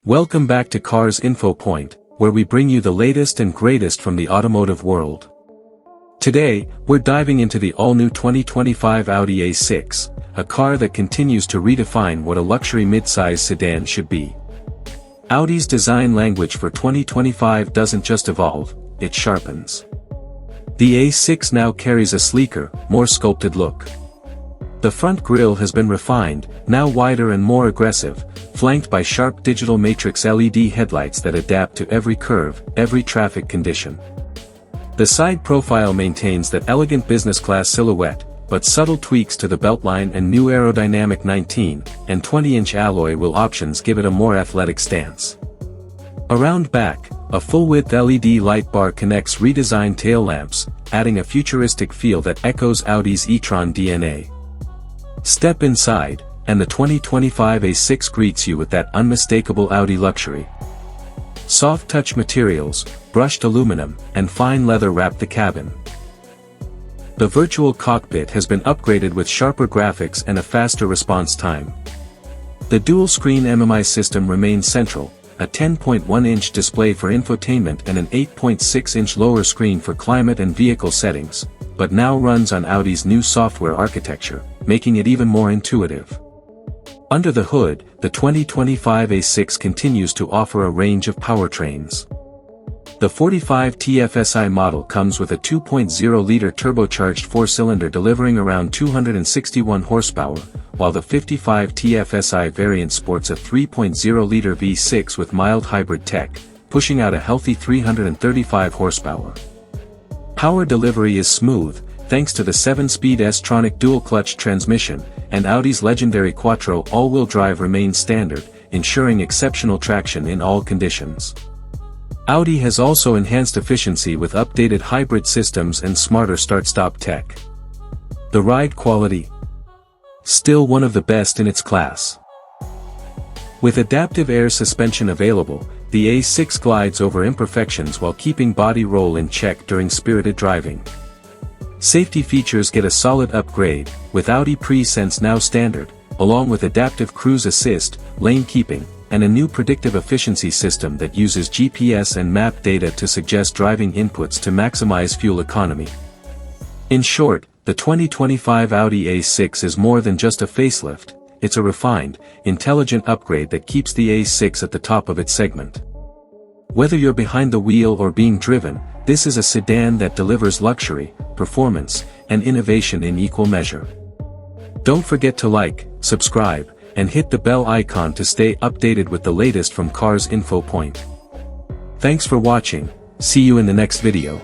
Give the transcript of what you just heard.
Welcome back to Cars Info Point, where we bring you the latest and greatest from the automotive world. Today, we're diving into the all-new 2025 Audi A6, a car that continues to redefine what a luxury mid-size sedan should be. Audi's design language for 2025 doesn't just evolve, it sharpens. The A6 now carries a sleeker, more sculpted look. The front grille has been refined, now wider and more aggressive, flanked by sharp digital matrix LED headlights that adapt to every curve, every traffic condition. The side profile maintains that elegant business-class silhouette, but subtle tweaks to the beltline and new aerodynamic 19 and 20-inch alloy wheel options give it a more athletic stance. Around back, a full-width LED light bar connects redesigned tail lamps, adding a futuristic feel that echoes Audi's e-tron DNA. Step inside, and the 2025 A6 greets you with that unmistakable Audi luxury. Soft touch materials, brushed aluminum, and fine leather wrap the cabin. The virtual cockpit has been upgraded with sharper graphics and a faster response time. The dual-screen MMI system remains central, a 10.1-inch display for infotainment and an 8.6-inch lower screen for climate and vehicle settings, but now runs on Audi's new software architecture, making it even more intuitive. Under the hood, the 2025 A6 continues to offer a range of powertrains. The 45 TFSI model comes with a 2.0-liter turbocharged four-cylinder delivering around 261 horsepower, while the 55 TFSI variant sports a 3.0-liter V6 with mild hybrid tech, pushing out a healthy 335 horsepower. Power delivery is smooth, thanks to the 7-speed S-tronic dual-clutch transmission, and Audi's legendary Quattro all-wheel drive remains standard, ensuring exceptional traction in all conditions. Audi has also enhanced efficiency with updated hybrid systems and smarter start-stop tech. The ride quality? Still one of the best in its class. With adaptive air suspension available, the A6 glides over imperfections while keeping body roll in check during spirited driving. Safety features get a solid upgrade, with Audi Pre-Sense now standard, along with adaptive cruise assist, lane keeping, and a new predictive efficiency system that uses GPS and map data to suggest driving inputs to maximize fuel economy. In short, the 2025 Audi A6 is more than just a facelift, it's a refined, intelligent upgrade that keeps the A6 at the top of its segment. Whether you're behind the wheel or being driven, this is a sedan that delivers luxury, performance, and innovation in equal measure. Don't forget to like, subscribe, and hit the bell icon to stay updated with the latest from Cars Info Point. Thanks for watching, see you in the next video.